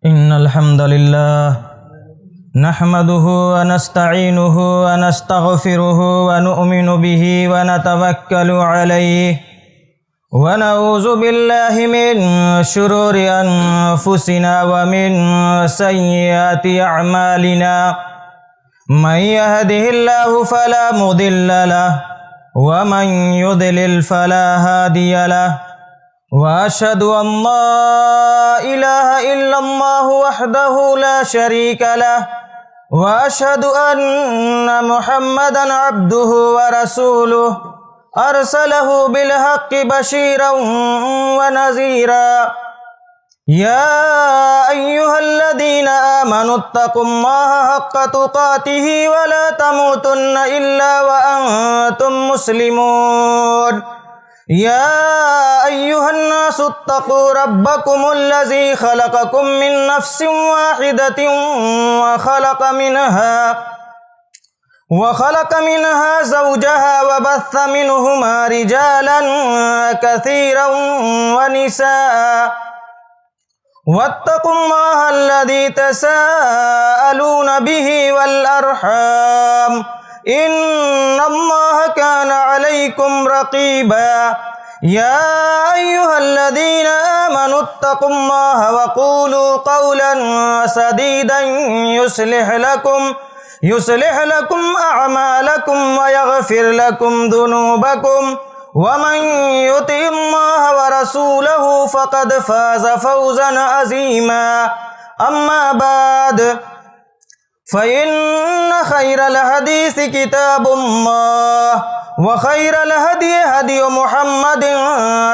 إن الحمد لله نحمده ونستعينه ونستغفره ونؤمن به ونتوكل عليه ونعوذ بالله من شرور أنفسنا ومن سيئات أعمالنا من يهده الله فلا مضل له ومن يضلل فلا هادي له وأشهد أن لا إله إلا الله وحده لا شريك له وأشهد أن محمدا عبده ورسوله أرسله بالحق بشيرا ونذيرا يا أيها الذين آمنوا اتقوا الله حق تقاته ولا تموتن إلا وأنتم مسلمون يا أيها الناس اتقوا ربكم الذي خلقكم من نفس واحدة وخلق منها زوجها وبث منهما رجالا كثيرا ونساء واتقوا الله الذي تساءلون به والأرحام إن الله كان عليكم رقيبا يا أيها الذين آمنوا اتقوا الله وقولوا قولا سديدا يصلح لكم أعمالكم ويغفر لكم ذنوبكم ومن يطع الله ورسوله فقد فاز فوزا عظيما أما بعد فإن خير الحديث كتاب الله وخير الهدي هدي محمد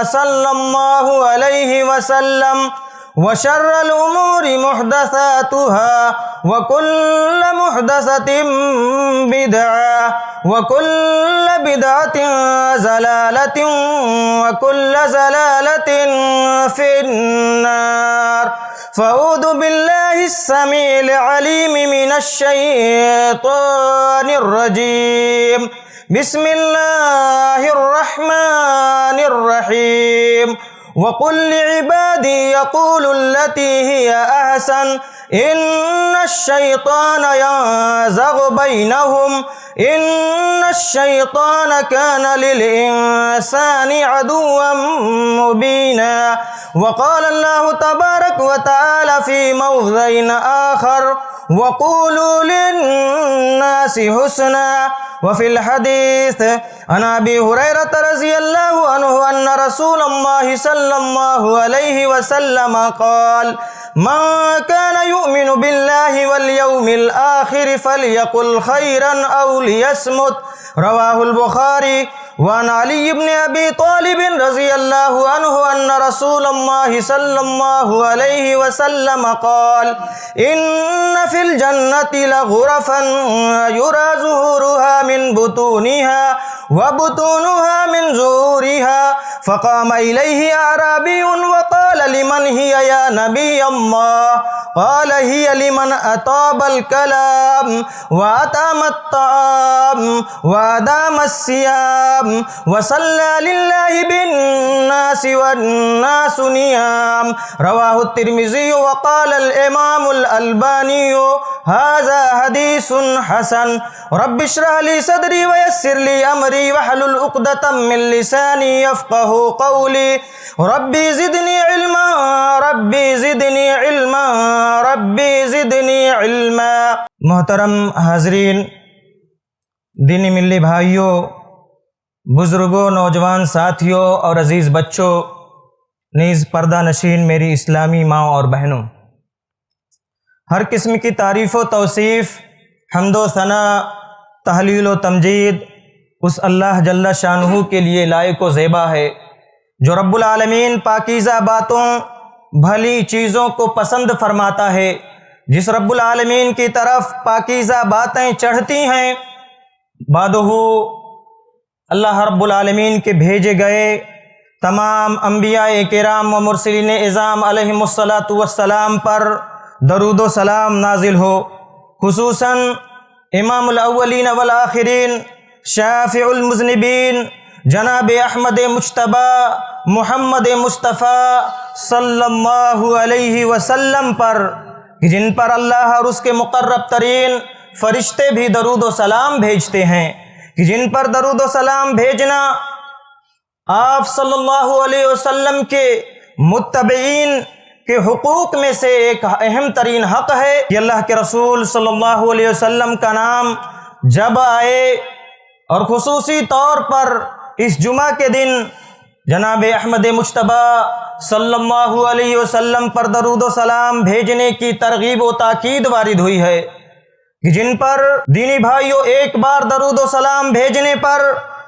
صلى الله عليه وسلم وشر الأمور محدثاتها وكل محدثة بدعة وكل بدعة ضلالة وكل ضلالة في النار فأعوذ بالله السميع العليم من الشيطان الرجيم بسم الله الرحمن الرحيم وقل لعبادي يقولوا التي هي أحسن إن الشيطان ينزغ بينهم إن الشيطان كان للإنسان عدوا مبينا وقال الله تبارك وتعالى في موضع آخر وقولوا للناس حسنا وفي الحديث عن أبي هريرة رضي الله عنه أن رسول الله صلى الله عليه وسلم قال من كان يؤمن بالله واليوم الآخر فليقل خيرا أو ليصمت رواه البخاري وعن علي بن أبي طالب رضي الله عنه أن رسول الله صلى الله عليه وسلم قال إن في الجنة لغرفا يرى زهورها من بطونها وبطونها من زهورها فقام إليه أعرابي وقال لمن هي يا نبي الله قال هي لمن أطاب الكلام وأطعم الطعام وأدام الصيام وصلى لله بالناس والناس نيام رواه الترمذي وقال الإمام الألباني هذا حديث حسن رب اشرح لي صدري ويسر لي أمري واحلل عقدة من لساني يفقه قولي ربي زدني علما ربی زدنی علما ربی زدنی علما۔ محترم حاضرین، دینی ملی بھائیوں، بزرگوں، نوجوان ساتھیوں اور عزیز بچوں، نیز پردہ نشین میری اسلامی ماں اور بہنوں، ہر قسم کی تعریف و توصیف، حمد و ثنا، تحلیل و تمجید اس اللہ جل شانہ کے لیے لائق و زیبا ہے جو رب العالمین پاکیزہ باتوں، بھلی چیزوں کو پسند فرماتا ہے۔ جس رب العالمین کی طرف پاکیزہ باتیں چڑھتی ہیں، بعدہ اللہ رب العالمین کے بھیجے گئے تمام انبیاء کرام و مرسلین اعظام علیہم الصلاۃ والسلام پر درود و سلام نازل ہو۔ خصوصاً امام الاولین والآخرین، شافع المذنبین، جناب احمد مجتبیٰ محمد مصطفیٰ صلی اللہ علیہ وسلم پر کہ جن پر اللہ اور اس کے مقرب ترین فرشتے بھی درود و سلام بھیجتے ہیں، کہ جن پر درود و سلام بھیجنا آپ صلی اللہ علیہ وسلم کے متبعین کے حقوق میں سے ایک اہم ترین حق ہے کہ اللہ کے رسول صلی اللہ علیہ وسلم کا نام جب آئے، اور خصوصی طور پر اس جمعہ کے دن جناب احمد مجتبی صلی اللہ علیہ وسلم پر درود و سلام بھیجنے کی ترغیب و تاکید وارد ہوئی ہے کہ جن پر دینی بھائیوں ایک بار درود و سلام بھیجنے پر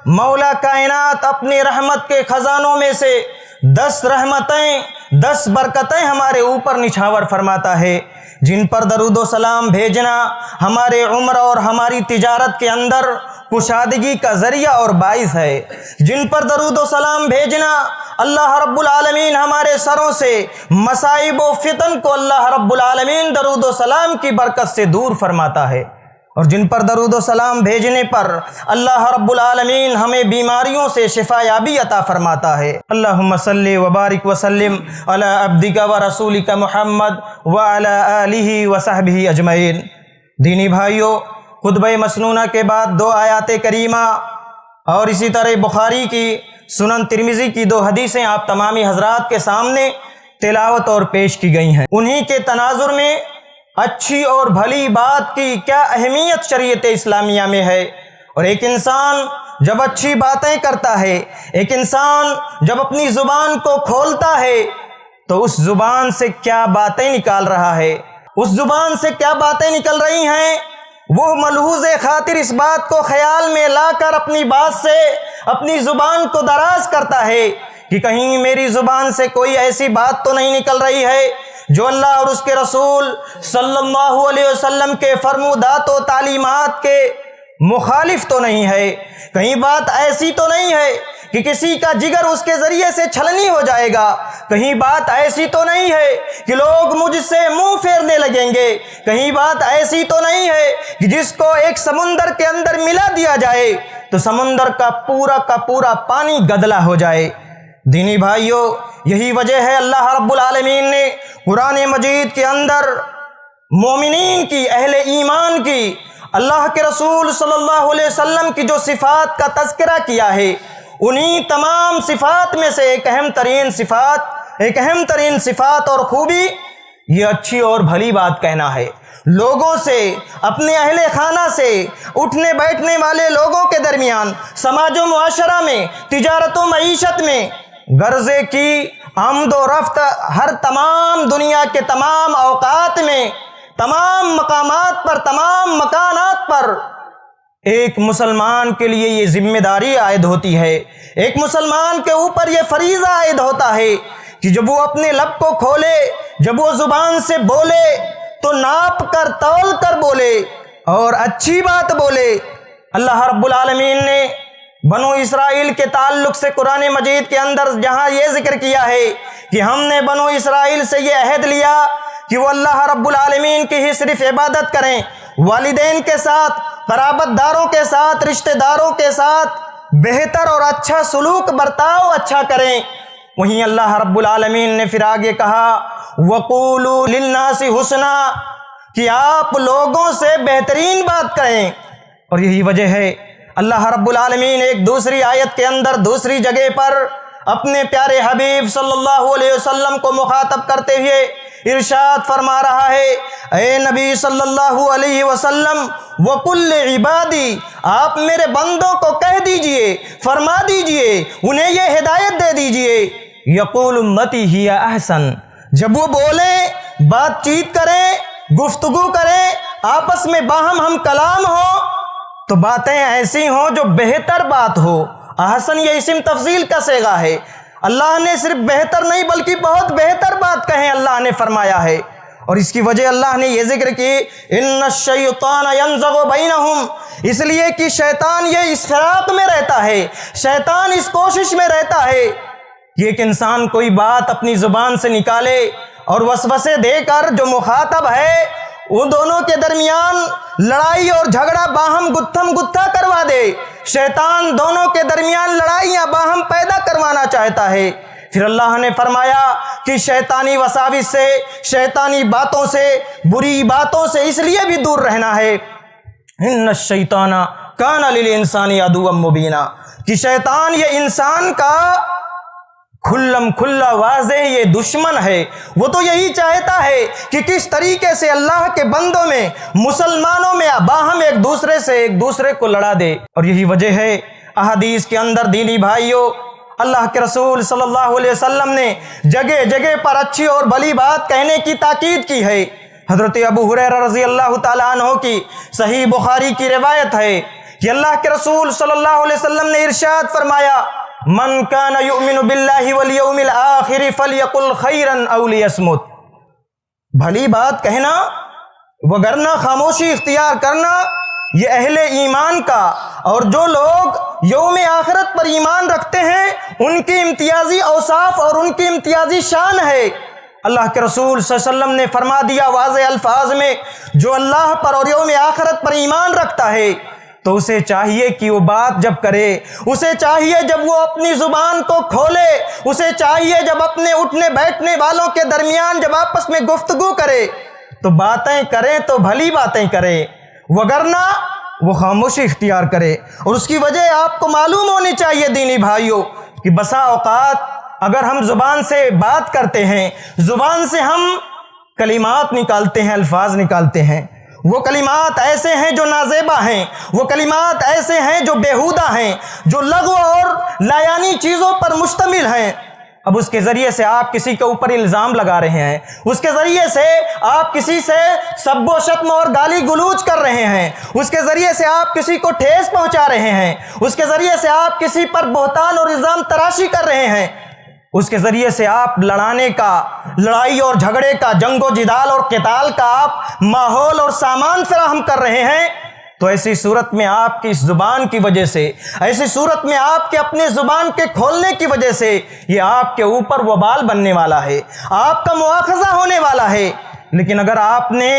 مولا کائنات اپنی رحمت کے خزانوں میں سے 10 رحمتیں 10 برکتیں ہمارے اوپر نچھاور فرماتا ہے، جن پر درود و سلام بھیجنا ہمارے عمر اور ہماری تجارت کے اندر کشادگی کا ذریعہ اور باعث ہے، جن پر درود و سلام بھیجنا اللہ رب العالمین ہمارے سروں سے مصائب و فتن کو اللہ رب العالمین درود و سلام کی برکت سے دور فرماتا ہے، اور جن پر درود و سلام بھیجنے پر اللہ رب العالمین ہمیں بیماریوں سے شفا یابی عطا فرماتا ہے۔ اللہم صلی وبارک وسلم علی عبدک و رسولک محمد وعلی آلہ وصحبہ اجمعین۔ دینی بھائیوں، خطبہ مسنونہ کے بعد 2 آیات کریمہ اور اسی طرح بخاری کی سنن ترمذی کی 2 حدیثیں آپ تمامی حضرات کے سامنے تلاوت اور پیش کی گئی ہیں۔ انہی کے تناظر میں اچھی اور بھلی بات کی کیا اہمیت شریعت اسلامیہ میں ہے، اور ایک انسان جب اچھی باتیں کرتا ہے، ایک انسان جب اپنی زبان کو کھولتا ہے تو اس زبان سے کیا باتیں نکال رہا ہے، اس زبان سے کیا باتیں نکل رہی ہیں، وہ ملحوظ خاطر اس بات کو خیال میں لا کر اپنی بات سے اپنی زبان کو دراز کرتا ہے کہ کہیں میری زبان سے کوئی ایسی بات تو نہیں نکل رہی ہے جو اللہ اور اس کے رسول صلی اللہ علیہ وسلم کے فرمودات و تعلیمات کے مخالف تو نہیں ہے، کہیں بات ایسی تو نہیں ہے کہ کسی کا جگر اس کے ذریعے سے چھلنی ہو جائے گا، کہیں بات ایسی تو نہیں ہے کہ لوگ مجھ سے منہ پھیرنے لگیں گے، کہیں بات ایسی تو نہیں ہے کہ جس کو ایک سمندر کے اندر ملا دیا جائے تو سمندر کا پورا پانی گدلا ہو جائے۔ دینی بھائیوں، یہی وجہ ہے اللہ رب العالمین نے قرآن مجید کے اندر مومنین کی، اہل ایمان کی، اللہ کے رسول صلی اللہ علیہ وسلم کی جو صفات کا تذکرہ کیا ہے، انہی تمام صفات میں سے ایک اہم ترین صفات اور خوبی یہ اچھی اور بھلی بات کہنا ہے۔ لوگوں سے، اپنے اہل خانہ سے، اٹھنے بیٹھنے والے لوگوں کے درمیان، سماج و معاشرہ میں، تجارت و معیشت میں، غرضے کی آمد و رفت، ہر تمام دنیا کے تمام اوقات میں، تمام مقامات پر، تمام مکانات پر ایک مسلمان کے لیے یہ ذمہ داری عائد ہوتی ہے، ایک مسلمان کے اوپر یہ فریضہ عائد ہوتا ہے کہ جب وہ اپنے لب کو کھولے، جب وہ زبان سے بولے تو ناپ کر، تول کر بولے اور اچھی بات بولے۔ اللہ رب العالمین نے بنو اسرائیل کے تعلق سے قرآن مجید کے اندر جہاں یہ ذکر کیا ہے کہ ہم نے بنو اسرائیل سے یہ عہد لیا کہ وہ اللہ رب العالمین کی ہی صرف عبادت کریں، والدین کے ساتھ، قرابت داروں کے ساتھ، رشتہ داروں کے ساتھ بہتر اور اچھا سلوک، برتاؤ اچھا کریں۔ وہیں اللہ رب العالمین نے پھر آگے کہا وَقُولُوا لِلنَّاسِ حُسْنًا، کہ آپ لوگوں سے بہترین بات کریں۔ اور یہی وجہ ہے اللہ رب العالمین ایک دوسری آیت کے اندر دوسری جگہ پر اپنے پیارے حبیب صلی اللہ علیہ وسلم کو مخاطب کرتے ہوئے ارشاد فرما رہا ہے، اے نبی صلی اللہ علیہ وسلم وَقُلْ لِعِبَادِي، آپ میرے بندوں کو کہہ دیجئے، فرما دیجئے، انہیں یہ ہدایت دے دیجئے، یقول امتی ہی احسن، جب وہ بولیں، بات چیت کریں، گفتگو کریں، آپس میں باہم ہم کلام ہو تو باتیں ایسی ہوں جو بہتر بات ہو۔ احسن یہ اسم تفضیل کا صیغہ ہے، اللہ نے صرف بہتر نہیں بلکہ بہت بہتر بات کہیں اللہ نے فرمایا ہے، اور اس کی وجہ اللہ نے یہ ذکر کی ان الشیطان ینزغ بینہم، اس لیے کہ شیطان یہ اس فراق میں رہتا ہے، شیطان اس کوشش میں رہتا ہے کہ ایک انسان کوئی بات اپنی زبان سے نکالے اور وسوسے دے کر جو مخاطب ہے ان دونوں کے درمیان لڑائی اور جھگڑا باہم گتھم گتھا کروا دے۔ شیطان دونوں کے درمیان لڑائیاں باہم پیدا کروانا چاہتا ہے، پھر اللہ نے فرمایا کہ شیطانی وساوس سے، شیطانی باتوں سے، بری باتوں سے اس لیے بھی دور رہنا ہے، ان الشیطان کان للانسان عدوا مبینا، کہ شیطان یہ انسان کا کھلم کھلا واضح یہ دشمن ہے۔ وہ تو یہی چاہتا ہے کہ کس طریقے سے اللہ کے بندوں میں، مسلمانوں میں باہم ایک دوسرے کو لڑا دے۔ اور یہی وجہ ہے احادیث کے اندر دینی بھائیوں، اللہ کے رسول صلی اللہ علیہ وسلم نے جگہ جگہ پر اچھی اور بھلی بات کہنے کی تاکید کی ہے۔ حضرت ابو ہریرہ رضی اللہ تعالیٰ عنہ کی صحیح بخاری کی روایت ہے کہ اللہ کے رسول صلی اللہ علیہ وسلم نے ارشاد فرمایا، من کان یؤمن باللہ والیوم الآخر فلیقل خیرا او لیصمت، بھلی بات کہنا وگرنہ خاموشی اختیار کرنا یہ اہل ایمان کا اور جو لوگ یوم آخرت پر ایمان رکھتے ہیں ان کی امتیازی اوصاف اور ان کی امتیازی شان ہے۔ اللہ کے رسول صلی اللہ علیہ وسلم نے فرما دیا واضح الفاظ میں، جو اللہ پر اور یوم آخرت پر ایمان رکھتا ہے تو اسے چاہیے کہ وہ بات جب کرے، اسے چاہیے جب وہ اپنی زبان کو کھولے، اسے چاہیے جب اپنے اٹھنے بیٹھنے والوں کے درمیان جب آپس میں گفتگو کرے تو باتیں کرے تو بھلی باتیں کرے، وگرنہ وہ خاموشی اختیار کرے۔ اور اس کی وجہ آپ کو معلوم ہونی چاہیے دینی بھائیوں کہ بسا اوقات اگر ہم زبان سے بات کرتے ہیں، زبان سے ہم کلمات نکالتے ہیں، الفاظ نکالتے ہیں، وہ کلمات ایسے ہیں جو نازیبا ہیں، وہ کلمات ایسے ہیں جو بیہودہ ہیں، جو لغو اور لایانی چیزوں پر مشتمل ہیں۔ اب اس کے ذریعے سے آپ کسی کے اوپر الزام لگا رہے ہیں، اس کے ذریعے سے آپ کسی سے سب و شتم اور گالی گلوچ کر رہے ہیں، اس کے ذریعے سے آپ کسی کو ٹھیس پہنچا رہے ہیں، اس کے ذریعے سے آپ کسی پر بہتان اور الزام تراشی کر رہے ہیں، اس کے ذریعے سے آپ لڑانے کا، لڑائی اور جھگڑے کا، جنگ و جدال اور قتال کا آپ ماحول اور سامان فراہم کر رہے ہیں۔ تو ایسی صورت میں آپ کی اس زبان کی وجہ سے، ایسی صورت میں آپ کے اپنے زبان کے کھولنے کی وجہ سے یہ آپ کے اوپر وبال بننے والا ہے، آپ کا مواخذہ ہونے والا ہے۔ لیکن اگر آپ نے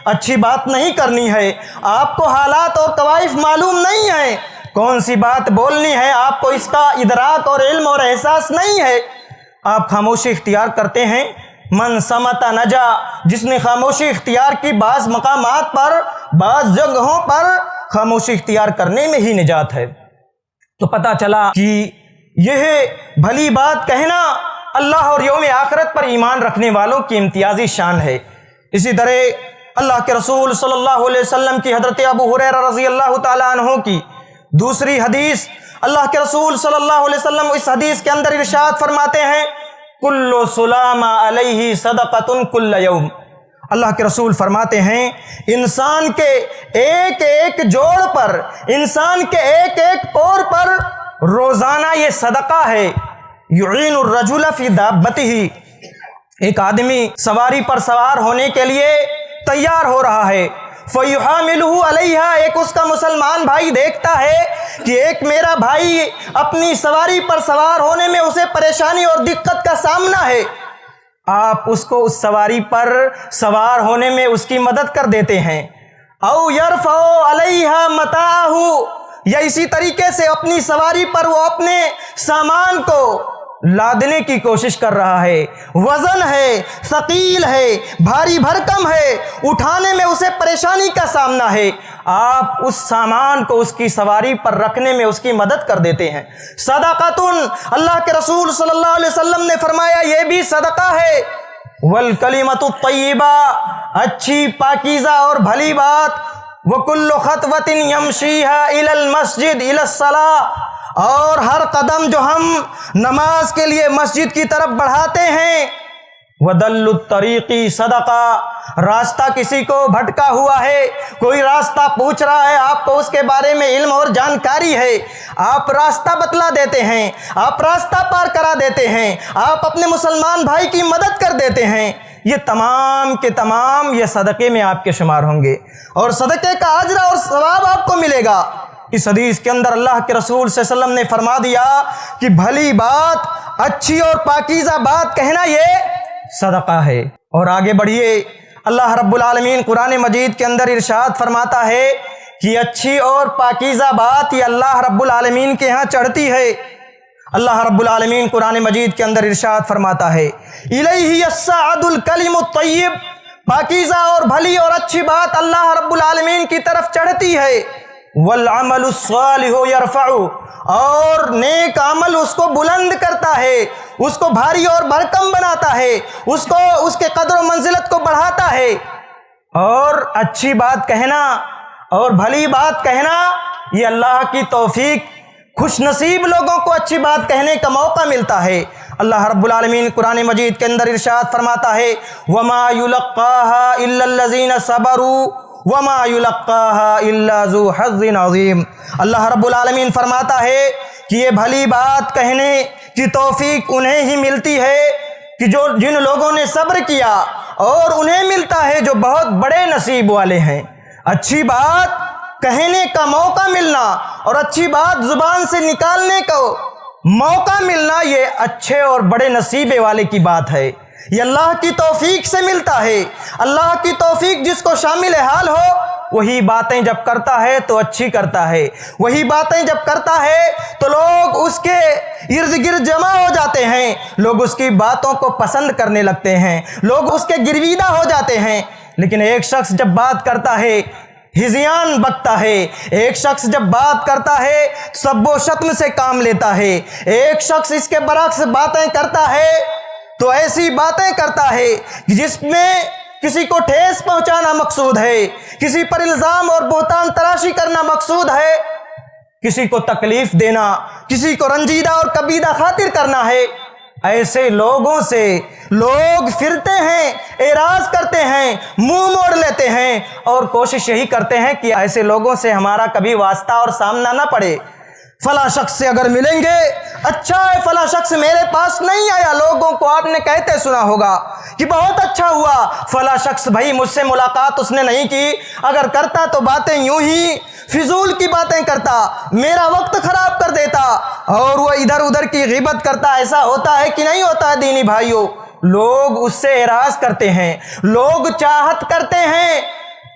اچھی بات نہیں کرنی ہے، آپ کو حالات اور طوائف معلوم نہیں ہیں، کون سی بات بولنی ہے، آپ کو اس کا ادراک اور علم اور احساس نہیں ہے، آپ خاموشی اختیار کرتے ہیں۔ من صمت نجا، جس نے خاموشی اختیار کی، بعض مقامات پر، بعض جگہوں پر خاموشی اختیار کرنے میں ہی نجات ہے۔ تو پتہ چلا کہ یہ بھلی بات کہنا اللہ اور یوم آخرت پر ایمان رکھنے والوں کی امتیازی شان ہے۔ اسی طرح اللہ کے رسول صلی اللہ علیہ وسلم کی حضرت ابو ہریرہ رضی اللہ تعالیٰ عنہ کی دوسری حدیث، اللہ کے رسول صلی اللہ علیہ وسلم اس حدیث کے اندر ارشاد فرماتے ہیں، کل سلام علیہ صدقۃ کل یوم، اللہ کے رسول فرماتے ہیں انسان کے ایک ایک جوڑ پر، انسان کے ایک ایک پور پر روزانہ یہ صدقہ ہے۔ یعین الرجل فی دابتہ، ایک آدمی سواری پر سوار ہونے کے لیے تیار ہو رہا ہے، فَيُحَامِلُهُ عَلَيْهَا، ایک اس کا مسلمان بھائی دیکھتا ہے کہ ایک میرا بھائی اپنی سواری پر سوار ہونے میں اسے پریشانی اور دقت کا سامنا ہے، آپ اس کو اس سواری پر سوار ہونے میں اس کی مدد کر دیتے ہیں۔ او يَرْفَعُ عَلَيْهَا مَتَاعَهُ، یا اسی طریقے سے اپنی سواری پر وہ اپنے سامان کو لادنے کی کوشش کر رہا ہے، وزن ہے، ثقیل ہے، بھاری بھرکم ہے، اٹھانے میں اسے پریشانی کا سامنا ہے، آپ اس سامان کو اس کی سواری پر رکھنے میں اس کی مدد کر دیتے ہیں۔ صدقۃ، اللہ کے رسول صلی اللہ علیہ وسلم نے فرمایا یہ بھی صدقہ ہے۔ والکلمۃ الطیبہ، اچھی پاکیزہ اور بھلی بات، وکل خطوۃ یمشیھا الی المسجد الی الصلاۃ، اور ہر قدم جو ہم نماز کے لیے مسجد کی طرف بڑھاتے ہیں، وَدَلُّ الطَّرِيقِ صدقہ، راستہ کسی کو بھٹکا ہوا ہے، کوئی راستہ پوچھ رہا ہے، آپ کو اس کے بارے میں علم اور جانکاری ہے، آپ راستہ بتلا دیتے ہیں، آپ راستہ پار کرا دیتے ہیں، آپ اپنے مسلمان بھائی کی مدد کر دیتے ہیں، یہ تمام کے تمام یہ صدقے میں آپ کے شمار ہوں گے، اور صدقے کا اجر اور ثواب آپ کو ملے گا۔ اس حدیث کے اندر اللہ کے رسول صلی اللہ علیہ وسلم نے فرما دیا کہ بھلی بات، اچھی اور پاکیزہ بات کہنا یہ صدقہ ہے۔ اور آگے بڑھیے، اللہ رب العالمین قرآن مجید کے اندر ارشاد فرماتا ہے کہ اچھی اور پاکیزہ بات یہ اللہ رب العالمین کے ہاں چڑھتی ہے۔ اللہ رب العالمین قرآن مجید کے اندر ارشاد فرماتا ہے الیہ یصعد الکلم الطیب، پاکیزہ اور بھلی اور اچھی بات اللہ رب العالمین کی طرف چڑھتی ہے، والعمل الصالح یرفع، اور نیک عمل اس کو بلند کرتا ہے، اس کو بھاری اور بھرکم بناتا ہے، اس کے قدر و منزلت کو بڑھاتا ہے۔ اور اچھی بات کہنا اور بھلی بات کہنا یہ اللہ کی توفیق، خوش نصیب لوگوں کو اچھی بات کہنے کا موقع ملتا ہے۔ اللہ رب العالمین قرآن مجید کے اندر ارشاد فرماتا ہے وَمَا يُلَقَّاهَا إِلَّا الَّذِينَ صَبَرُوا وَمَا يُلَقَّاهَا إِلَّا ذُو حَظٍّ عَظِيمٍ۔ اللہ رب العالمین فرماتا ہے کہ یہ بھلی بات کہنے کی توفیق انہیں ہی ملتی ہے کہ جن لوگوں نے صبر کیا، اور انہیں ملتا ہے جو بہت بڑے نصیب والے ہیں۔ اچھی بات کہنے کا موقع ملنا اور اچھی بات زبان سے نکالنے کا موقع ملنا یہ اچھے اور بڑے نصیبے والے کی بات ہے۔ یہ اللہ کی توفیق سے ملتا ہے۔ اللہ کی توفیق جس کو شامل حال ہو وہی باتیں جب کرتا ہے تو اچھی کرتا ہے، وہی باتیں جب کرتا ہے تو لوگ اس کے ارد گرد جمع ہو جاتے ہیں، لوگ اس کی باتوں کو پسند کرنے لگتے ہیں، لوگ اس کے گرویدہ ہو جاتے ہیں۔ لیکن ایک شخص جب بات کرتا ہے ہذیان بکتا ہے، ایک شخص جب بات کرتا ہے سب و شتم سے کام لیتا ہے، ایک شخص اس کے برعکس باتیں کرتا ہے تو ایسی باتیں کرتا ہے جس میں کسی کو ٹھیس پہنچانا مقصود ہے، کسی پر الزام اور بہتان تراشی کرنا مقصود ہے، کسی کو تکلیف دینا، کسی کو رنجیدہ اور کبیدہ خاطر کرنا ہے، ایسے لوگوں سے لوگ پھرتے ہیں، اعراض کرتے ہیں، منہ موڑ لیتے ہیں اور کوشش یہی کرتے ہیں کہ ایسے لوگوں سے ہمارا کبھی واسطہ اور سامنا نہ پڑے۔ فلاں شخص سے اگر ملیں گے اچھا ہے، فلاں شخص میرے پاس نہیں آیا، لوگوں کو آپ نے کہتے سنا ہوگا کہ بہت اچھا ہوا، فلاں شخص بھائی مجھ سے ملاقات اس نے نہیں کی، اگر کرتا تو باتیں یوں ہی فضول کی باتیں کرتا، میرا وقت خراب کر دیتا، اور وہ ادھر ادھر کی غیبت کرتا۔ ایسا ہوتا ہے کہ نہیں ہوتا ہے دینی بھائیوں؟ لوگ اس سے اعراض کرتے ہیں، لوگ چاہت کرتے ہیں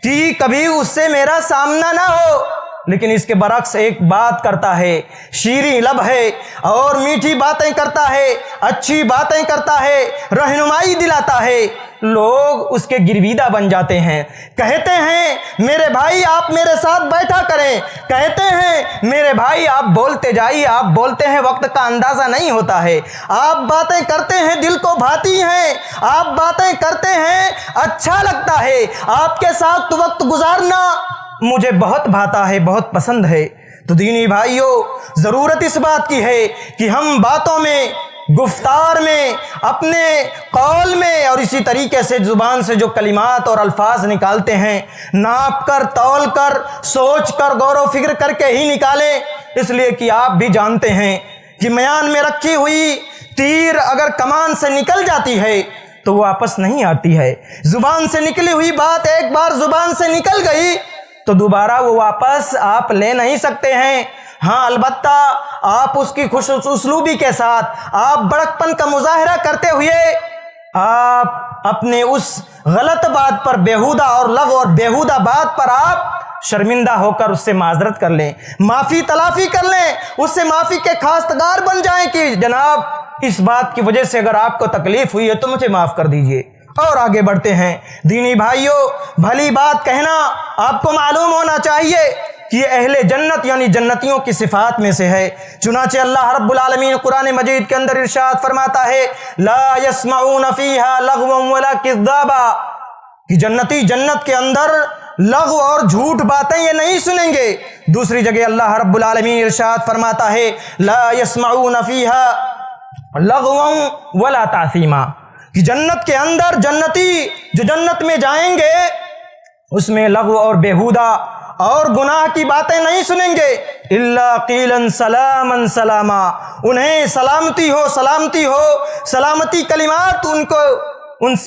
کہ کبھی اس سے میرا سامنا نہ ہو، لیکن اس کے برعکس ایک بات کرتا ہے، شیریں لب ہے اور میٹھی باتیں کرتا ہے، اچھی باتیں کرتا ہے، رہنمائی دلاتا ہے، لوگ اس کے گرویدہ بن جاتے ہیں، کہتے ہیں میرے بھائی آپ میرے ساتھ بیٹھا کریں، کہتے ہیں میرے بھائی آپ بولتے جائیے، آپ بولتے ہیں وقت کا اندازہ نہیں ہوتا ہے، آپ باتیں کرتے ہیں دل کو بھاتی ہیں، آپ باتیں کرتے ہیں اچھا لگتا ہے، آپ کے ساتھ وقت گزارنا مجھے بہت بھاتا ہے، بہت پسند ہے۔ تو دینی بھائیوں ضرورت اس بات کی ہے کہ ہم باتوں میں، گفتار میں، اپنے قول میں اور اسی طریقے سے زبان سے جو کلمات اور الفاظ نکالتے ہیں ناپ کر، تول کر، سوچ کر، غور و فکر کر کے ہی نکالیں، اس لیے کہ آپ بھی جانتے ہیں کہ میان میں رکھی ہوئی تیر اگر کمان سے نکل جاتی ہے تو وہ واپس نہیں آتی ہے، زبان سے نکلی ہوئی بات ایک بار زبان سے نکل گئی تو دوبارہ وہ واپس آپ لے نہیں سکتے ہیں۔ ہاں البتہ آپ اس کی خوش اسلوبی کے ساتھ، آپ بڑک پن کا مظاہرہ کرتے ہوئے آپ اپنے اس غلط بات پر، بیہودہ اور لغو اور بیہودہ بات پر آپ شرمندہ ہو کر اس سے معذرت کر لیں، معافی تلافی کر لیں، اس سے معافی کے خواستگار بن جائیں کہ جناب اس بات کی وجہ سے اگر آپ کو تکلیف ہوئی ہے تو مجھے معاف کر دیجئے۔ اور آگے بڑھتے ہیں۔ دینی بھائیوں بھلی بات کہنا آپ کو معلوم ہونا چاہیے کہ یہ اہل جنت یعنی جنتیوں کی صفات میں سے ہے۔ چنانچہ اللہ رب العالمین قرآن مجید کے اندر ارشاد فرماتا ہے لا يسمعون فيها لغوا ولا كذابا، کہ جنتی جنت کے اندر لغو اور جھوٹ باتیں یہ نہیں سنیں گے۔ دوسری جگہ اللہ رب العالمین ارشاد فرماتا ہے لا يسمعون فيها لغوا ولا تعثیما، کہ جنت کے اندر جنتی جو جنت میں جائیں گے اس میں لغو اور بیہودہ اور گناہ کی باتیں نہیں سنیں گے، الا قیلا سلاما سلاما، انہیں سلامتی ہو، سلامتی ہو، سلامتی کلمات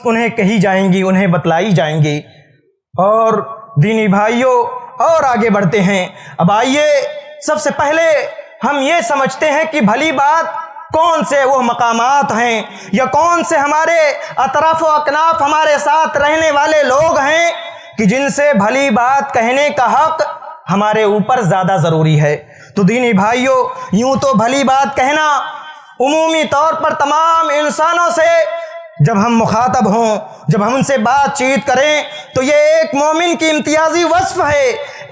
انہیں کہی جائیں گی، انہیں بتلائی جائیں گی۔ اور دینی بھائیوں اور آگے بڑھتے ہیں۔ اب آئیے سب سے پہلے ہم یہ سمجھتے ہیں کہ بھلی بات کون سے وہ مقامات ہیں یا کون سے ہمارے اطراف و اکناف ہمارے ساتھ رہنے والے لوگ ہیں کہ جن سے بھلی بات کہنے کا حق ہمارے اوپر زیادہ ضروری ہے۔ تو دینی بھائیوں یوں تو بھلی بات کہنا عمومی طور پر تمام انسانوں سے جب ہم مخاطب ہوں، جب ہم ان سے بات چیت کریں تو یہ ایک مومن کی امتیازی وصف ہے،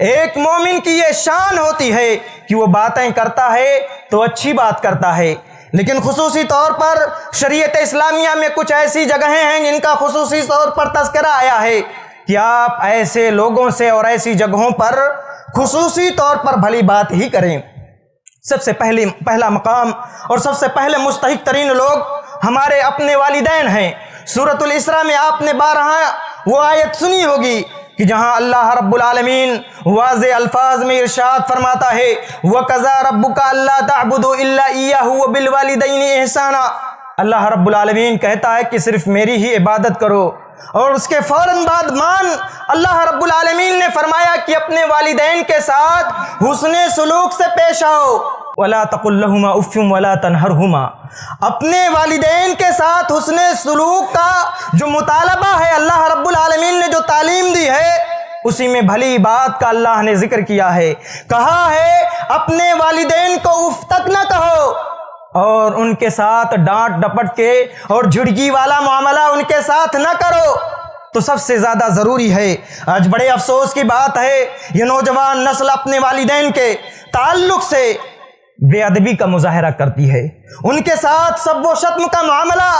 ایک مومن کی یہ شان ہوتی ہے کہ وہ باتیں کرتا ہے تو اچھی بات کرتا ہے۔ لیکن خصوصی طور پر شریعت اسلامیہ میں کچھ ایسی جگہیں ہیں جن کا خصوصی طور پر تذکرہ آیا ہے کہ آپ ایسے لوگوں سے اور ایسی جگہوں پر خصوصی طور پر بھلی بات ہی کریں۔ سب سے پہلا مقام اور سب سے پہلے مستحق ترین لوگ ہمارے اپنے والدین ہیں۔ سورۃ الاسراء میں آپ نے بارہا وہ آیت سنی ہوگی کہ جہاں اللہ رب العالمین واضح الفاظ میں ارشاد فرماتا ہے وَقَضَىٰ رَبُّكَ أَلَّا تَعْبُدُوا إِلَّا إِيَّاهُ وَبِالْوَالِدَيْنِ إِحْسَانًا۔ اللہ رب العالمین کہتا ہے کہ صرف میری ہی عبادت کرو، اور اس کے فوراً بعد اللہ رب العالمین نے فرمایا کہ اپنے والدین کے ساتھ حسن سلوک سے پیش آؤ۔ وَلَا تَقُلْ لَهُمَا أُفٍّ وَلَا تَنْهَرْهُمَا۔ اپنے والدین کے ساتھ حسن سلوک کا جو مطالبہ ہے، اللہ رب العالمین نے جو تعلیم دی ہے اسی میں بھلی بات کا اللہ نے ذکر کیا ہے۔ کہا ہے اپنے والدین کو اف تک نہ کہو، اور ان کے ساتھ ڈانٹ ڈپٹ کے اور جھڑکی والا معاملہ ان کے ساتھ نہ کرو۔ تو سب سے زیادہ ضروری ہے، آج بڑے افسوس کی بات ہے، یہ نوجوان نسل اپنے والدین کے تعلق سے بے ادبی کا مظاہرہ کرتی ہے، ان کے ساتھ سب و شتم کا معاملہ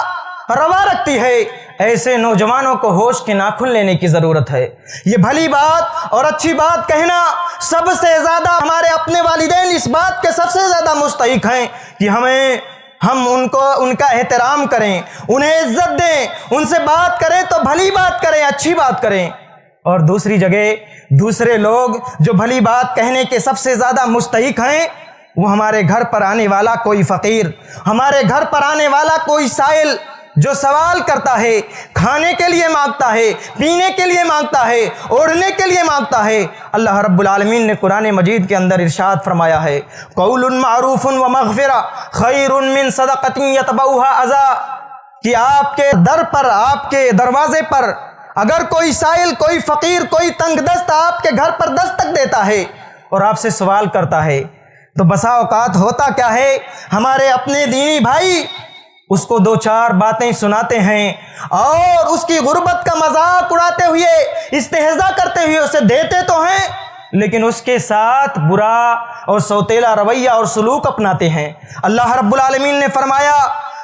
روا رکھتی ہے۔ ایسے نوجوانوں کو ہوش کے ناخن لینے کی ضرورت ہے۔ یہ بھلی بات اور اچھی بات کہنا سب سے زیادہ ہمارے اپنے والدین اس بات کے سب سے زیادہ مستحق ہیں کہ ہم ان کا احترام کریں، انہیں عزت دیں، ان سے بات کریں تو بھلی بات کریں، اچھی بات کریں۔ اور دوسری جگہ دوسرے لوگ جو بھلی بات کہنے کے سب سے زیادہ مستحق ہیں وہ ہمارے گھر پر آنے والا کوئی فقیر، ہمارے گھر پر آنے والا کوئی سائل جو سوال کرتا ہے، کھانے کے لیے مانگتا ہے، پینے کے لیے مانگتا ہے، اوڑھنے کے لیے مانگتا ہے۔ اللہ رب العالمین نے قرآن مجید کے اندر ارشاد فرمایا ہے قول معروف ومغفرہ خیر من صدقۃ یتبعها اذی، کہ آپ کے در پر، آپ کے دروازے پر اگر کوئی سائل، کوئی فقیر، کوئی تنگ دست آپ کے گھر پر دستک دیتا ہے اور آپ سے سوال کرتا ہے تو بسا اوقات ہوتا کیا ہے، ہمارے اپنے دینی بھائی اس کو دو چار باتیں سناتے ہیں اور اس کی غربت کا مذاق اڑاتے ہوئے، استہزاء کرتے ہوئے اسے دیتے تو ہیں، لیکن اس کے ساتھ برا اور سوتیلا رویہ اور سلوک اپناتے ہیں۔ اللہ رب العالمین نے فرمایا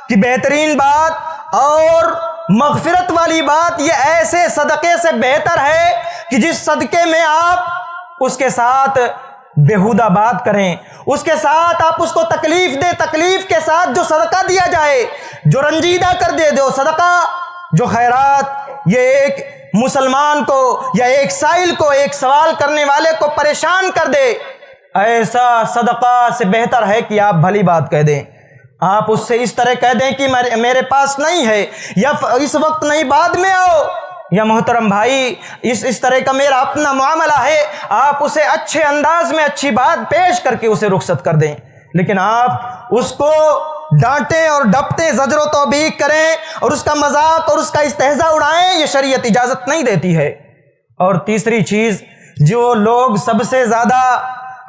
کہ بہترین بات اور مغفرت والی بات یہ ایسے صدقے سے بہتر ہے کہ جس صدقے میں آپ اس کے ساتھ بیہودہ بات کریں، اس کے ساتھ آپ اس کو تکلیف دیں، تکلیف کے ساتھ جو صدقہ دیا جائے، جو رنجیدہ کر دے دو صدقہ، جو خیرات یہ ایک مسلمان کو یا ایک سائل کو، ایک سوال کرنے والے کو پریشان کر دے، ایسا صدقہ سے بہتر ہے کہ آپ بھلی بات کہہ دیں۔ آپ اس سے اس طرح کہہ دیں کہ میرے پاس نہیں ہے، یا اس وقت نہیں، بعد میں آؤ، یا محترم بھائی اس طرح کا میرا اپنا معاملہ ہے، آپ اسے اچھے انداز میں اچھی بات پیش کر کے اسے رخصت کر دیں۔ لیکن آپ اس کو ڈانٹیں اور ڈپٹیں، زجر و توبیخ کریں اور اس کا مذاق اور اس کا استہزاء اڑائیں، یہ شریعت اجازت نہیں دیتی ہے۔ اور تیسری چیز، جو لوگ سب سے زیادہ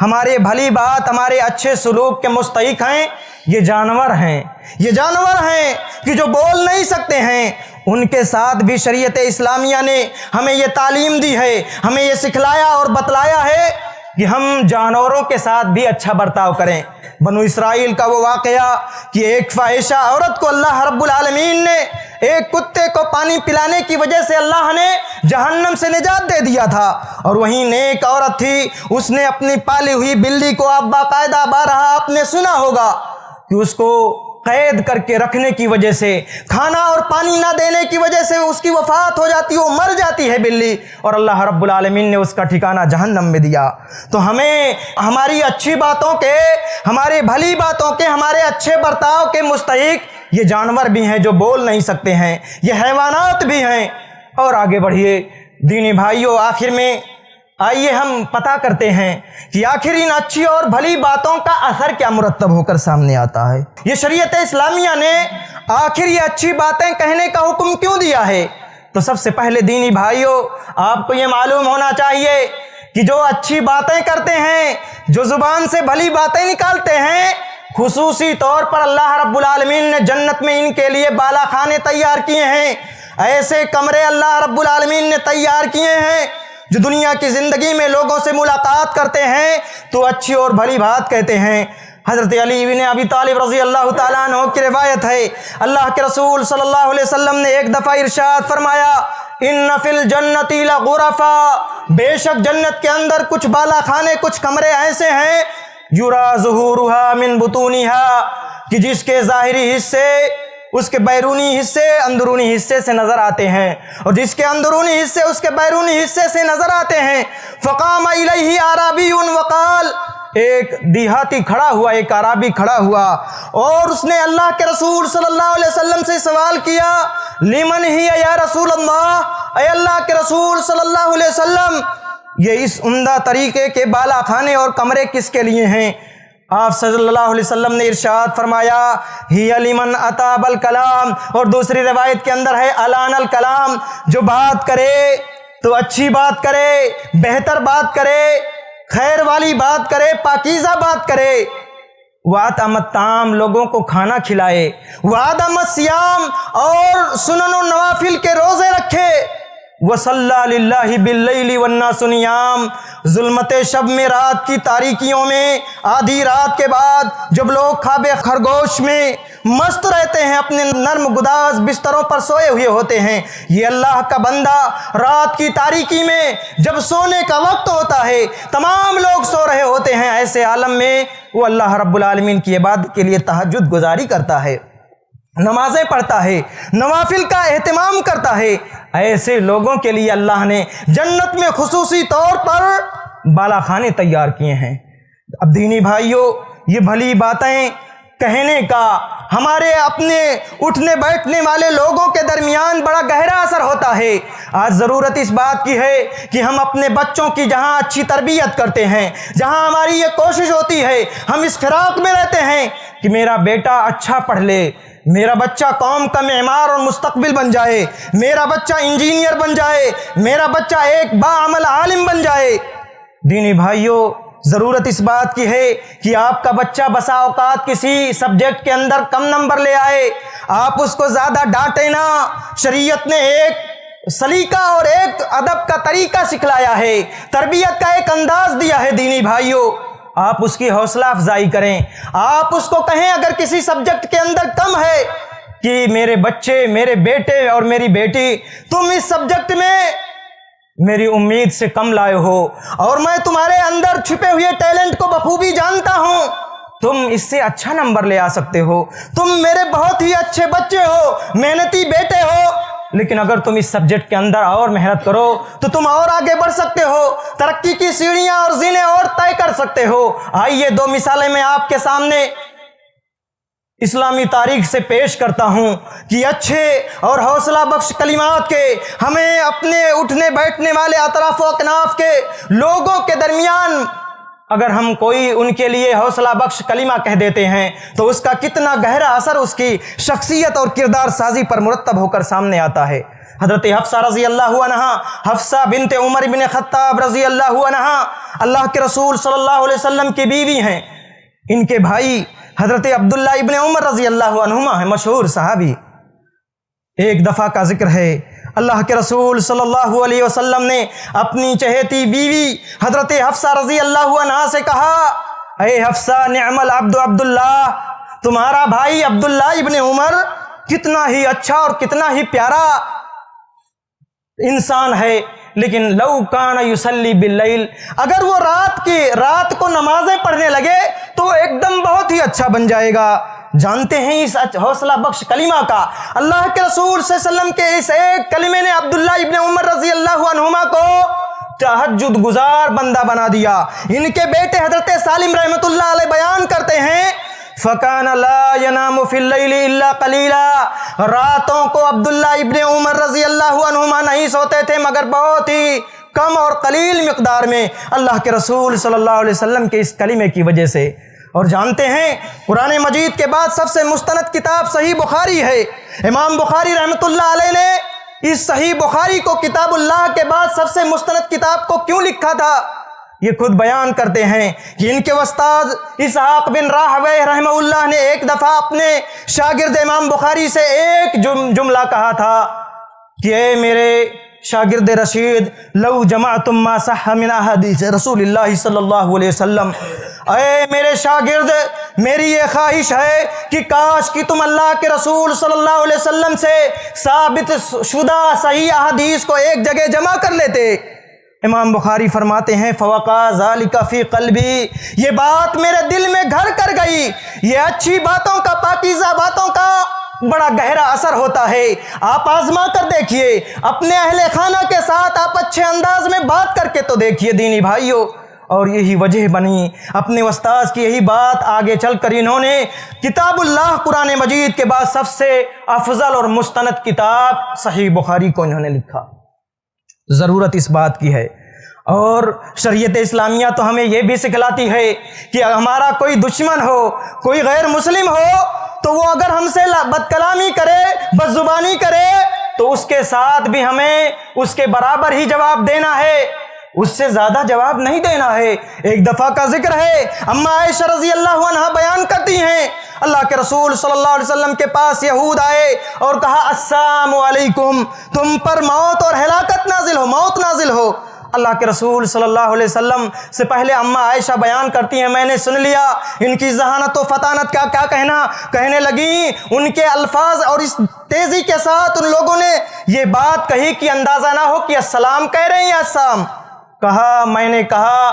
ہمارے بھلی بات، ہمارے اچھے سلوک کے مستحق ہیں، یہ جانور ہیں۔ یہ جانور ہیں کہ جو بول نہیں سکتے ہیں، ان کے ساتھ بھی شریعت اسلامیہ نے ہمیں یہ تعلیم دی ہے، ہمیں یہ سکھلایا اور بتلایا ہے کہ ہم جانوروں کے ساتھ بھی اچھا برتاؤ کریں۔ بنو اسرائیل کا وہ واقعہ کہ ایک فاحشہ عورت کو اللہ رب العالمین نے، ایک کتے کو پانی پلانے کی وجہ سے اللہ نے جہنم سے نجات دے دیا تھا، اور وہیں نیک عورت تھی، اس نے اپنی پالی ہوئی بلی کو، آپ باقاعدہ بارہا آپ نے سنا ہوگا کہ اس کو قید کر کے رکھنے کی وجہ سے، کھانا اور پانی نہ دینے کی وجہ سے اس کی وفات ہو جاتی ہے، وہ مر جاتی ہے بلی، اور اللہ رب العالمین نے اس کا ٹھکانہ جہنم میں دیا۔ تو ہمیں ہماری اچھی باتوں کے، ہمارے بھلی باتوں کے، ہمارے اچھے برتاؤ کے مستحق یہ جانور بھی ہیں جو بول نہیں سکتے ہیں، یہ حیوانات بھی ہیں۔ اور آگے بڑھیے دینی بھائیوں، آخر میں آئیے ہم پتہ کرتے ہیں کہ آخر ان اچھی اور بھلی باتوں کا اثر کیا مرتب ہو کر سامنے آتا ہے۔ یہ شریعت اسلامیہ نے آخر یہ اچھی باتیں کہنے کا حکم کیوں دیا ہے؟ تو سب سے پہلے دینی بھائیوں، آپ کو یہ معلوم ہونا چاہیے کہ جو اچھی باتیں کرتے ہیں، جو زبان سے بھلی باتیں نکالتے ہیں، خصوصی طور پر اللہ رب العالمین نے جنت میں ان کے لیے بالا خانے تیار کیے ہیں، ایسے کمرے اللہ رب العالمین نے تیار کیے ہیں جو دنیا کی زندگی میں لوگوں سے ملاقات کرتے ہیں تو اچھی اور بھلی بات کہتے ہیں۔ حضرت علی بن ابی طالب رضی اللہ تعالیٰ عنہ کی روایت ہے، اللہ کے رسول صلی اللہ علیہ وسلم نے ایک دفعہ ارشاد فرمایا، ان فی الجنت لغرفا، بے شک جنت کے اندر کچھ بالا خانے، کچھ کمرے ایسے ہیں، یرا ظہورها من بطونها، کہ جس کے ظاہری حصے اس کے بیرونی حصے اندرونی حصے سے نظر آتے ہیں، اور جس کے اندرونی حصے اس کے بیرونی حصے سے نظر آتے ہیں۔ فقام الیہ اعرابی وقال، ایک دیہاتی کھڑا ہوا، ایک عرابی کھڑا ہوا اور اس نے اللہ کے رسول صلی اللہ علیہ وسلم سے سوال کیا، لمن ہی یا رسول اللہ، اے اللہ کے رسول صلی اللہ علیہ وسلم، یہ اس عمدہ طریقے کے بالا خانے اور کمرے کس کے لیے ہیں؟ آپ صلی اللہ علیہ وسلم نے ارشاد فرمایا، ہی لمن اطاب الکلام، اور دوسری روایت کے اندر ہے الان الکلام، جو بات کرے تو اچھی بات کرے، بہتر بات کرے، خیر والی بات کرے، پاکیزہ بات کرے، وَأَطْعَمَ الطَّعَامَ، لوگوں کو کھانا کھلائے، وَأَدَمَ الصِّيَامَ، اور سنن و نوافل کے روزے رکھے، وَصَلَّى لِلَّهِ بِاللَّيْلِ وَالنَّاسُ نِيَامٌ، ظلمت شب میں، رات کی تاریکیوں میں، آدھی رات کے بعد جب لوگ خواب خرگوش میں مست رہتے ہیں، اپنے نرم گداز بستروں پر سوئے ہوئے ہوتے ہیں، یہ اللہ کا بندہ رات کی تاریکی میں جب سونے کا وقت ہوتا ہے، تمام لوگ سو رہے ہوتے ہیں، ایسے عالم میں وہ اللہ رب العالمین کی عبادت کے لیے تہجد گزاری کرتا ہے، نمازیں پڑھتا ہے، نوافل کا اہتمام کرتا ہے۔ ایسے لوگوں کے لیے اللہ نے جنت میں خصوصی طور پر بالا خانے تیار کیے ہیں۔ اب دینی بھائیوں، یہ بھلی باتیں کہنے کا ہمارے اپنے اٹھنے بیٹھنے والے لوگوں کے درمیان بڑا گہرا اثر ہوتا ہے۔ آج ضرورت اس بات کی ہے کہ ہم اپنے بچوں کی جہاں اچھی تربیت کرتے ہیں، جہاں ہماری یہ کوشش ہوتی ہے، ہم اس فراق میں رہتے ہیں کہ میرا بیٹا اچھا پڑھ لے، میرا بچہ قوم کا معمار اور مستقبل بن جائے، میرا بچہ انجینئر بن جائے، میرا بچہ ایک باعمل عالم بن جائے۔ دینی بھائیوں، ضرورت اس بات کی ہے کہ آپ کا بچہ بسا اوقات کسی سبجیکٹ کے اندر کم نمبر لے آئے، آپ اس کو زیادہ ڈانٹے نہ۔ شریعت نے ایک سلیقہ اور ایک ادب کا طریقہ سکھلایا ہے، تربیت کا ایک انداز دیا ہے۔ دینی بھائیوں، آپ اس کی حوصلہ افزائی کریں، آپ اس کو کہیں اگر کسی سبجیکٹ کے اندر کم ہے کہ میرے بچے، میرے بیٹے اور میری بیٹی، تم اس سبجیکٹ میں میری امید سے کم لائے ہو، اور میں تمہارے اندر چھپے ہوئے ٹیلنٹ کو بخوبی جانتا ہوں، تم اس سے اچھا نمبر لے آ سکتے ہو، تم میرے بہت ہی اچھے بچے ہو، محنتی بیٹے ہو، لیکن اگر تم اس سبجیکٹ کے اندر اور محنت کرو تو تم اور آگے بڑھ سکتے ہو، ترقی کی سیڑھیاں اور زینے اور طے کر سکتے ہو۔ آئیے دو مثالیں میں آپ کے سامنے اسلامی تاریخ سے پیش کرتا ہوں کہ اچھے اور حوصلہ بخش کلمات کے ہمیں اپنے اٹھنے بیٹھنے والے اطراف و اکناف کے لوگوں کے درمیان اگر ہم کوئی ان کے لیے حوصلہ بخش کلمہ کہہ دیتے ہیں تو اس کا کتنا گہرا اثر اس کی شخصیت اور کردار سازی پر مرتب ہو کر سامنے آتا ہے۔ حضرت حفصہ رضی اللہ عنہا، حفصہ بنت عمر بن خطاب رضی اللہ عنہا، اللہ کے رسول صلی اللہ علیہ وسلم کی بیوی ہیں۔ ان کے بھائی حضرت عبداللہ ابن عمر رضی اللہ عنہما ہیں، مشہور صحابی۔ ایک دفعہ کا ذکر ہے، اللہ کے رسول صلی اللہ علیہ وسلم نے اپنی چہیتی بیوی حضرت حفصہ رضی اللہ عنہا سے کہا، اے حفصہ، نعم العبد عبداللہ، تمہارا بھائی عبداللہ ابن عمر کتنا ہی اچھا اور کتنا ہی پیارا انسان ہے، لیکن لو کان یصلی باللیل، اگر وہ رات کو نمازیں پڑھنے لگے تو ایک دم بہت ہی اچھا بن جائے گا۔ جانتے ہیں اس حوصلہ بخش کلمہ کا، اللہ کے رسول صلی اللہ علیہ وسلم کے اس ایک کلمے نے عبداللہ ابن عمر رضی اللہ عنہما کو تہجد گزار بندہ بنا دیا۔ ان کے بیٹے حضرت سالم رحمۃ اللہ علیہ بیان کرتے ہیں، فَكَانَ لَا يَنَامُ فِي اللَّيْلِ إِلَّا قَلِيلًا، راتوں کو عبداللہ ابن عمر رضی اللہ عنہما نہیں سوتے تھے مگر بہت ہی کم اور قلیل مقدار میں، اللہ کے رسول صلی اللہ علیہ وسلم کے اس کلمے کی وجہ سے۔ اور جانتے ہیں قرآن مجید کے بعد سب سے مستند کتاب صحیح بخاری ہے۔ امام بخاری رحمۃ اللہ علیہ نے اس صحیح بخاری کو کتاب اللہ کے بعد سب سے مستند کتاب کو کیوں لکھا تھا؟ یہ خود بیان کرتے ہیں کہ ان کے استاد اسحاق بن راہویہ رحمہ اللہ نے ایک دفعہ اپنے شاگرد امام بخاری سے ایک جملہ کہا تھا کہ اے میرے شاگرد رشید، لو جمعتم ما صح من احادیث رسول اللہ صلی اللہ علیہ وسلم، اے میرے شاگرد، میری یہ خواہش ہے کہ کاش کہ تم اللہ کے رسول صلی اللہ علیہ وسلم سے ثابت شدہ صحیح احادیث کو ایک جگہ جمع کر لیتے۔ امام بخاری فرماتے ہیں فوقع ذالک فی قلبی، یہ بات میرے دل میں گھر کر گئی۔ یہ اچھی باتوں کا، پاکیزہ باتوں کا بڑا گہرا اثر ہوتا ہے۔ آپ آزما کر دیکھیے، اپنے اہل خانہ کے ساتھ آپ اچھے انداز میں بات کر کے تو دیکھیے دینی بھائیوں۔ اور یہی وجہ بنی اپنے استاذ کی یہی بات آگے چل کر انہوں نے کتاب اللہ قرآن مجید کے بعد سب سے افضل اور مستند کتاب صحیح بخاری کو انہوں نے لکھا۔ ضرورت اس بات کی ہے، اور شریعت اسلامیہ تو ہمیں یہ بھی سکھلاتی ہے کہ ہمارا کوئی دشمن ہو، کوئی غیر مسلم ہو، تو وہ اگر ہم سے بد کلامی کرے، بد زبانی کرے، تو اس کے ساتھ بھی ہمیں اس کے برابر ہی جواب دینا ہے، اس سے زیادہ جواب نہیں دینا ہے۔ ایک دفعہ کا ذکر ہے، اما عائشہ رضی اللہ عنہا بیان کرتی ہیں اللہ کے رسول صلی اللہ علیہ وسلم کے پاس یہود آئے اور کہا السلام علیکم، تم پر موت اور ہلاکت نازل ہو، موت نازل ہو۔ اللہ کے رسول صلی اللہ علیہ وسلم سے پہلے اما عائشہ بیان کرتی ہیں میں نے سن لیا ان کی ذہانت و فطانت کا کیا کہنا، کہنے لگی ان کے الفاظ اور اس تیزی کے ساتھ ان لوگوں نے یہ بات کہی کہ اندازہ نہ ہو کہ السلام کہہ رہے ہیں یا السلام۔ کہا میں نے کہا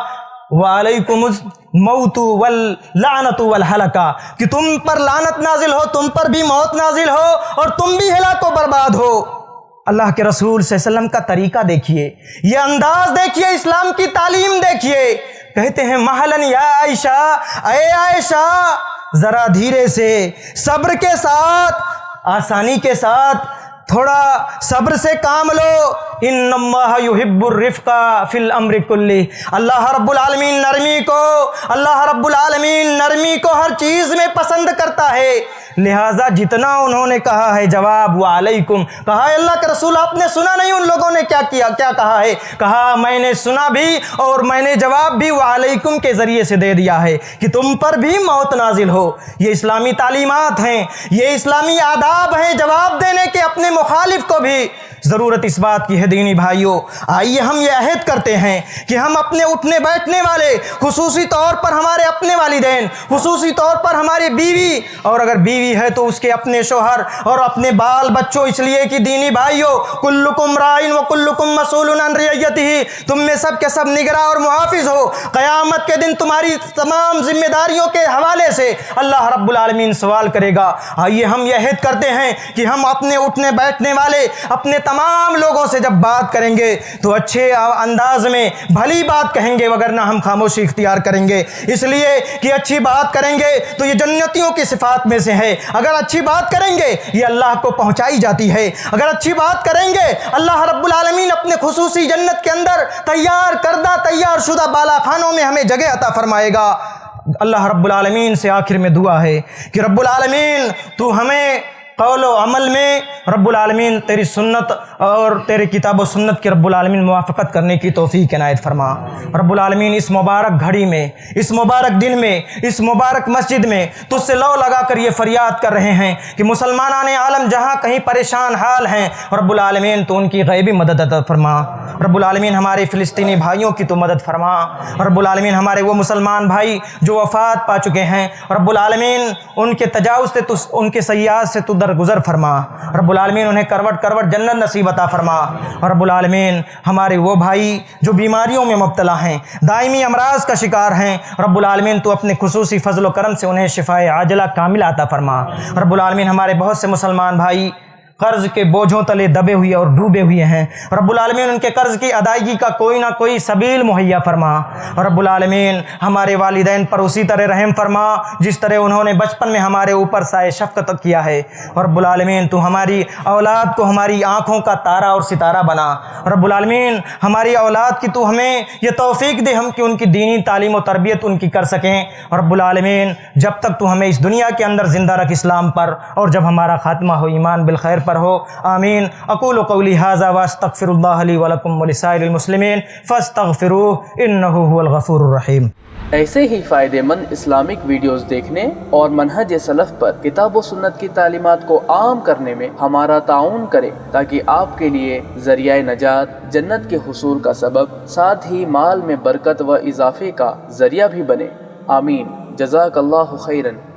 وعلیکم الموت واللعنت والہلکہ، کہ تم پر لعنت نازل ہو، تم پر بھی موت نازل ہو اور تم بھی ہلاک و برباد ہو۔ اللہ کے رسول صلی اللہ علیہ وسلم کا طریقہ دیکھیے، یہ انداز دیکھیے، اسلام کی تعلیم دیکھیے۔ کہتے ہیں محلن یا عائشہ، اے عائشہ ذرا دھیرے سے، صبر کے ساتھ، آسانی کے ساتھ، تھوڑا صبر سے کام لو۔ ان اللہ یحب الرفق فی الامر کلہ، اللہ رب العالمین نرمی کو ہر چیز میں پسند کرتا ہے۔ لہٰذا جتنا انہوں نے کہا ہے جواب وعلیکم، کہا ہے اللہ کے رسول آپ نے سنا نہیں ان لوگوں نے کیا کیا، کیا کہا ہے؟ کہا میں نے سنا بھی اور میں نے جواب بھی وعلیکم کے ذریعے سے دے دیا ہے کہ تم پر بھی موت نازل ہو۔ یہ اسلامی تعلیمات ہیں، یہ اسلامی آداب ہیں جواب دینے کے اپنے مخالف کو بھی۔ ضرورت اس بات کی ہے دینی بھائیوں، آئیے ہم یہ عہد کرتے ہیں کہ ہم اپنے اٹھنے بیٹھنے والے، خصوصی طور پر ہمارے اپنے والدین، خصوصی طور پر ہماری بیوی، اور اگر بیوی ہے تو اس کے اپنے شوہر اور اپنے بال بچوں، اس لیے کہ دینی بھائیوں کلکم راعٍ وکلکم مسئول عن رعیتہ، تم میں سب کے سب نگراں اور محافظ ہو۔ قیامت کے دن تمہاری تمام ذمہ داریوں کے حوالے سے اللہ رب العالمین سوال کرے گا۔ آئیے ہم یہ عہد کرتے ہیں کہ ہم اپنے اٹھنے بیٹھنے والے، اپنے تمام لوگوں سے جب بات کریں گے تو اچھے انداز میں بھلی بات کہیں گے، وگرنہ ہم خاموشی اختیار کریں گے، اس لیے کہ اچھی بات کریں گے تو یہ جنتیوں کی صفات میں سے ہے۔ اگر اچھی بات کریں گے یہ اللہ کو پہنچائی جاتی ہے، اگر اچھی بات کریں گے اللہ رب العالمین اپنے خصوصی جنت کے اندر تیار کردہ، تیار شدہ بالا خانوں میں ہمیں جگہ عطا فرمائے گا۔ اللہ رب العالمین سے آخر میں دعا ہے کہ رب العالمین تو ہمیں قول و عمل میں رب العالمین تیری سنت اور تیرے کتاب و سنت کی رب العالمین موافقت کرنے کی توفیق عنایت فرما۔ رب العالمین اس مبارک گھڑی میں، اس مبارک دن میں، اس مبارک مسجد میں تجھ سے لو لگا کر یہ فریاد کر رہے ہیں کہ مسلمانان عالم جہاں کہیں پریشان حال ہیں رب العالمین تو ان کی غیبی مدد عطا فرما۔ رب العالمین ہمارے فلسطینی بھائیوں کی تو مدد فرما۔ رب العالمین ہمارے وہ مسلمان بھائی جو وفات پا چکے ہیں رب العالمین ان کے تجاوز سے، ان کے سیئات سے تو درگزر فرما۔ رب العالمین انہیں کروٹ کروٹ جنت نصیب عطا فرما۔ اور رب العالمین ہمارے وہ بھائی جو بیماریوں میں مبتلا ہیں، دائمی امراض کا شکار ہیں، رب العالمین تو اپنے خصوصی فضل و کرم سے انہیں شفائے عاجلہ کاملہ عطا فرما۔ رب العالمین ہمارے بہت سے مسلمان بھائی قرض کے بوجھوں تلے دبے ہوئے اور ڈوبے ہوئے ہیں، رب العالمین ان کے قرض کی ادائیگی کا کوئی نہ کوئی سبیل مہیا فرما۔ رب العالمین ہمارے والدین پر اسی طرح رحم فرما جس طرح انہوں نے بچپن میں ہمارے اوپر سائے شفقت کیا ہے۔ رب العالمین تو ہماری اولاد کو ہماری آنکھوں کا تارا اور ستارہ بنا۔ رب العالمین ہماری اولاد کی تو ہمیں یہ توفیق دے ہم کہ ان کی دینی تعلیم و تربیت ان کی کر سکیں۔ رب العالمین جب تک تو ہمیں اس دنیا کے اندر زندہ رکھ اسلام پر، اور جب ہمارا خاتمہ ہو ایمان بالخیر پر ہو، آمین۔ اقول قولی ھذا واستغفر اللہ لی ولکم ولسائر المسلمین فاستغفروہ انہ ھو الغفور الرحیم۔ ایسے ہی فائدے مند اسلامک ویڈیوز دیکھنے اور منہج سلف پر کتاب و سنت کی تعلیمات کو عام کرنے میں ہمارا تعاون کریں، تاکہ آپ کے لیے ذریعہ نجات، جنت کے حصول کا سبب، ساتھ ہی مال میں برکت و اضافے کا ذریعہ بھی بنے۔ آمین۔ جزاک اللہ خیرن۔